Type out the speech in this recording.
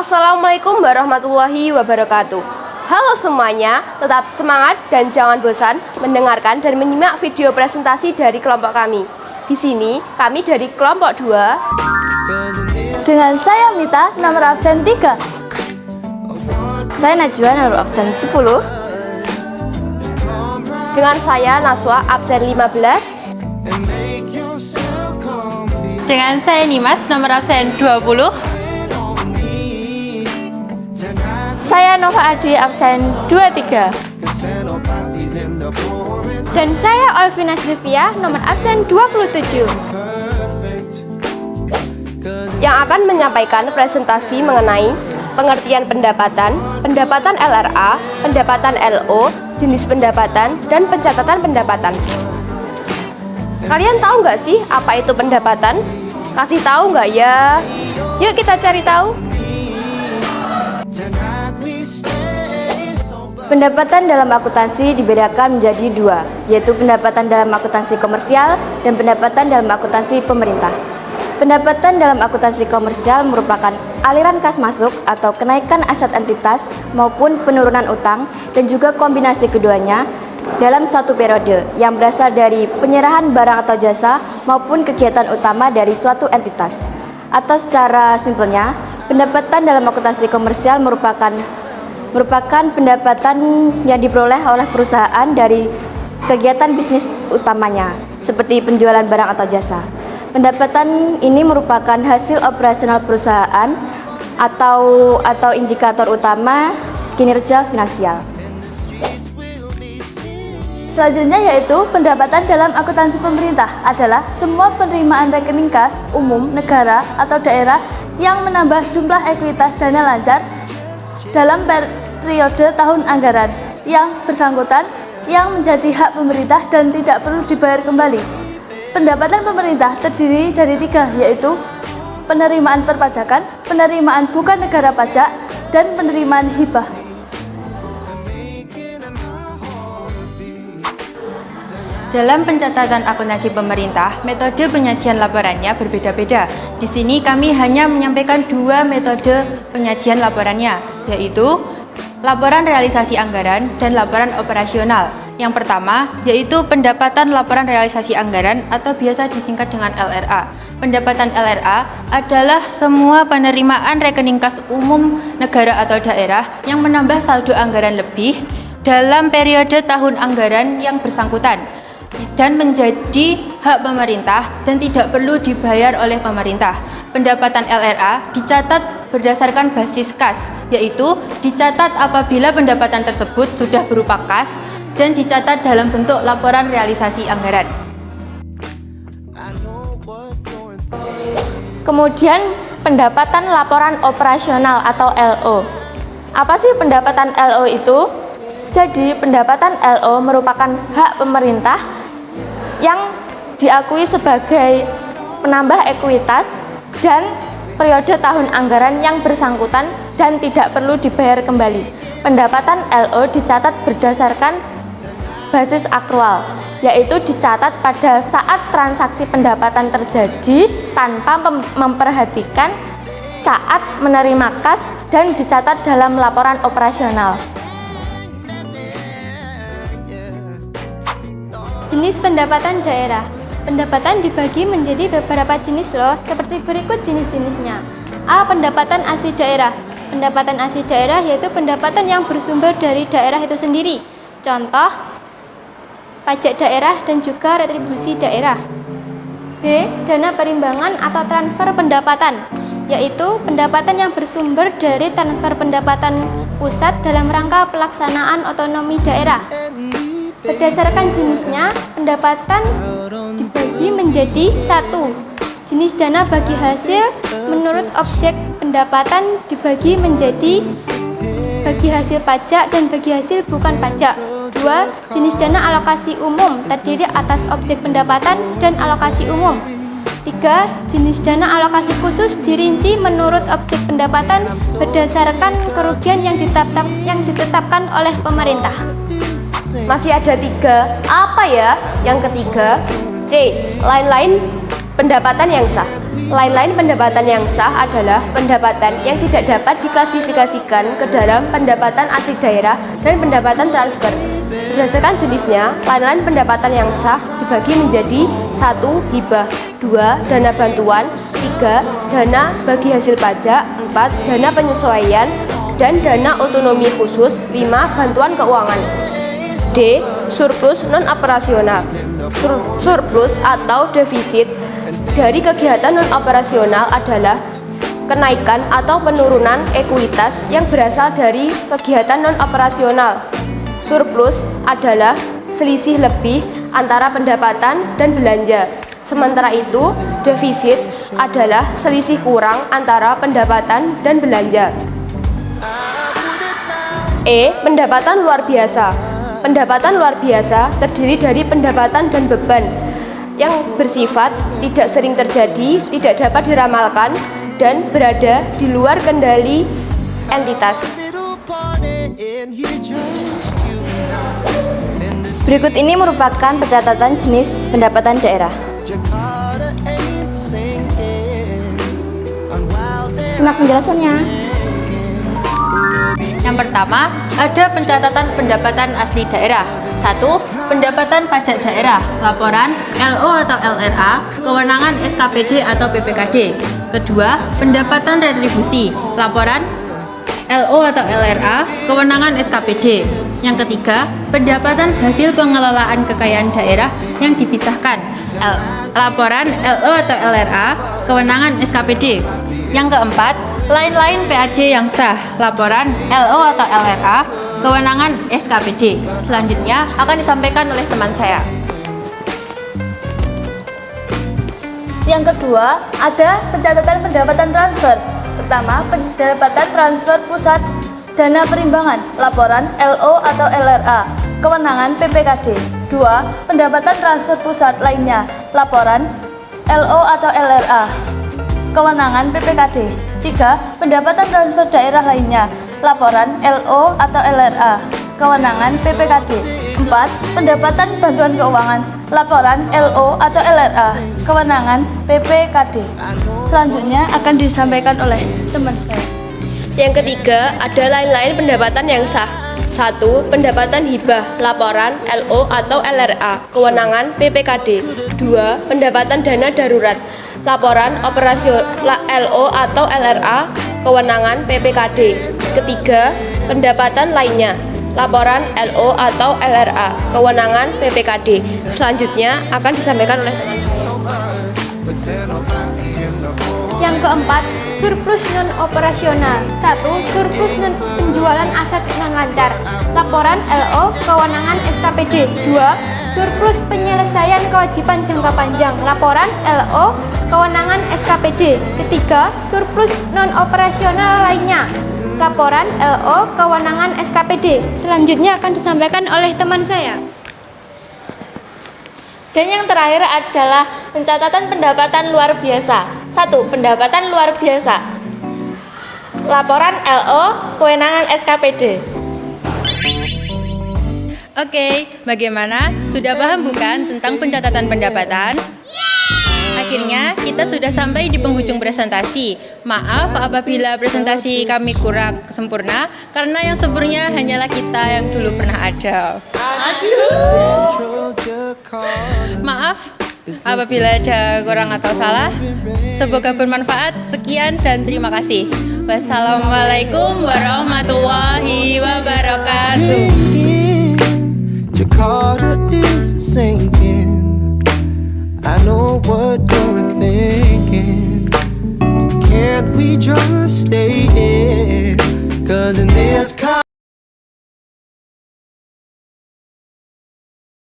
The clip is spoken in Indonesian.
Assalamualaikum warahmatullahi wabarakatuh. Halo semuanya, tetap semangat dan jangan bosan mendengarkan dan menyimak video presentasi dari kelompok kami. Di sini, kami dari kelompok 2. Dengan saya Mita, nomor absen 3. Saya Najwa, nomor absen 10. Dengan saya Naswa, absen 15. Dengan saya Nimas, nomor absen 20. Saya Nova Adi, absen 23. Dan saya Olvina Silvia, nomor absen 27. Yang akan menyampaikan presentasi mengenai pengertian pendapatan, pendapatan LRA, pendapatan LO, jenis pendapatan, dan pencatatan pendapatan. Kalian tahu nggak sih apa itu pendapatan? Kasih tahu nggak ya? Yuk kita cari tahu. Pendapatan dalam akuntansi dibedakan menjadi dua, yaitu pendapatan dalam akuntansi komersial dan pendapatan dalam akuntansi pemerintah. Pendapatan dalam akuntansi komersial merupakan aliran kas masuk atau kenaikan aset entitas maupun penurunan utang dan juga kombinasi keduanya dalam satu periode yang berasal dari penyerahan barang atau jasa maupun kegiatan utama dari suatu entitas. Atau secara simpelnya, pendapatan dalam akuntansi komersial merupakan pendapatan yang diperoleh oleh perusahaan dari kegiatan bisnis utamanya, seperti penjualan barang atau jasa. Pendapatan ini merupakan hasil operasional perusahaan atau indikator utama kinerja finansial. Selanjutnya yaitu pendapatan dalam akuntansi pemerintah adalah semua penerimaan rekening kas umum negara atau daerah yang menambah jumlah ekuitas dana lancar dalam periode tahun anggaran yang bersangkutan yang menjadi hak pemerintah dan tidak perlu dibayar kembali. Pendapatan pemerintah terdiri dari 3, yaitu penerimaan perpajakan, penerimaan bukan negara pajak, dan penerimaan hibah. Dalam pencatatan akuntansi pemerintah, metode penyajian laporannya berbeda-beda. Di sini kami hanya menyampaikan 2 metode penyajian laporannya, yaitu laporan realisasi anggaran dan laporan operasional. Yang pertama, yaitu pendapatan laporan realisasi anggaran atau biasa disingkat dengan LRA. Pendapatan LRA adalah semua penerimaan rekening kas umum negara atau daerah yang menambah saldo anggaran lebih dalam periode tahun anggaran yang bersangkutan dan menjadi hak pemerintah dan tidak perlu dibayar oleh pemerintah. Pendapatan LRA dicatat berdasarkan basis kas, yaitu dicatat apabila pendapatan tersebut sudah berupa kas dan dicatat dalam bentuk laporan realisasi anggaran. Kemudian pendapatan laporan operasional atau LO. Apa sih pendapatan LO itu? Jadi pendapatan LO merupakan hak pemerintah yang diakui sebagai penambah ekuitas dan periode tahun anggaran yang bersangkutan dan tidak perlu dibayar kembali. Pendapatan LO dicatat berdasarkan basis akrual, yaitu dicatat pada saat transaksi pendapatan terjadi tanpa memperhatikan saat menerima kas dan dicatat dalam laporan operasional. Jenis pendapatan daerah. Pendapatan dibagi menjadi beberapa jenis loh, seperti berikut jenis-jenisnya. A. Pendapatan asli daerah. Pendapatan asli daerah yaitu pendapatan yang bersumber dari daerah itu sendiri. Contoh, pajak daerah dan juga retribusi daerah. B. Dana perimbangan atau transfer pendapatan, yaitu pendapatan yang bersumber dari transfer pendapatan pusat dalam rangka pelaksanaan otonomi daerah. Berdasarkan jenisnya, pendapatan dibagi menjadi 1. Jenis dana bagi hasil menurut objek pendapatan dibagi menjadi bagi hasil pajak dan bagi hasil bukan pajak. 2. Jenis dana alokasi umum terdiri atas objek pendapatan dan alokasi umum. 3. Jenis dana alokasi khusus dirinci menurut objek pendapatan berdasarkan kerugian yang ditetapkan oleh pemerintah. Masih ada 3. Apa ya? Yang ketiga, C. Lain-lain pendapatan yang sah. Lain-lain pendapatan yang sah adalah pendapatan yang tidak dapat diklasifikasikan ke dalam pendapatan asli daerah dan pendapatan transfer. Berdasarkan jenisnya, lain-lain pendapatan yang sah dibagi menjadi 1. Hibah, 2. Dana bantuan, 3. Dana bagi hasil pajak, 4. Dana penyesuaian, dan dana otonomi khusus, 5. Bantuan keuangan. D. Surplus non-operasional. Surplus atau defisit dari kegiatan non-operasional adalah kenaikan atau penurunan ekuitas yang berasal dari kegiatan non-operasional. Surplus adalah selisih lebih antara pendapatan dan belanja. Sementara itu, defisit adalah selisih kurang antara pendapatan dan belanja. E. Pendapatan luar biasa. Pendapatan luar biasa terdiri dari pendapatan dan beban yang bersifat tidak sering terjadi, tidak dapat diramalkan, dan berada di luar kendali entitas. Berikut ini merupakan pencatatan jenis pendapatan daerah. Simak penjelasannya. Yang pertama, ada pencatatan pendapatan asli daerah. 1. Pendapatan pajak daerah, laporan LO atau LRA, kewenangan SKPD atau PPKD. Kedua, pendapatan retribusi, laporan LO atau LRA, kewenangan SKPD. Yang ketiga, pendapatan hasil pengelolaan kekayaan daerah yang dipisahkan, laporan LO atau LRA, kewenangan SKPD. Yang keempat, lain-lain PAD yang sah, laporan LO atau LRA, kewenangan SKPD. Selanjutnya akan disampaikan oleh teman saya. Yang kedua, ada pencatatan pendapatan transfer. Pertama, pendapatan transfer pusat dana perimbangan, laporan LO atau LRA, kewenangan PPKD. 2. Pendapatan transfer pusat lainnya, laporan LO atau LRA, kewenangan PPKD. 3. Pendapatan transfer daerah lainnya, laporan LO atau LRA, kewenangan PPKD. 4. Pendapatan bantuan keuangan, laporan LO atau LRA, kewenangan PPKD. Selanjutnya akan disampaikan oleh teman saya. Yang ketiga, ada lain-lain pendapatan yang sah. 1. Pendapatan hibah, laporan LO atau LRA, kewenangan PPKD. 2. Pendapatan dana darurat, laporan operasional LO atau LRA, kewenangan PPKD. Ketiga, pendapatan lainnya, laporan LO atau LRA, kewenangan PPKD. Selanjutnya akan disampaikan oleh teman saya. Yang keempat, surplus non-operasional. 1. Surplus penjualan aset non-lancar, laporan LO, kewenangan SKPD. 2. Surplus penyelesaian kewajiban jangka panjang, laporan LO, kewenangan SKPD. Ketiga, surplus non-operasional lainnya, laporan LO, kewenangan SKPD. Selanjutnya akan disampaikan oleh teman saya. Dan yang terakhir adalah pencatatan pendapatan luar biasa. 1. Pendapatan luar biasa, laporan LO, kewenangan SKPD. Oke, bagaimana? Sudah paham bukan tentang pencatatan pendapatan? Akhirnya kita sudah sampai di penghujung presentasi. Maaf apabila presentasi kami kurang sempurna, karena yang sempurna hanyalah kita yang dulu pernah ada. Maaf apabila ada kurang atau salah. Semoga bermanfaat. Sekian dan terima kasih. Wassalamualaikum warahmatullahi wabarakatuh. Jakarta is sinking. I know what you're thinking. Can't we just stay here? 'Cause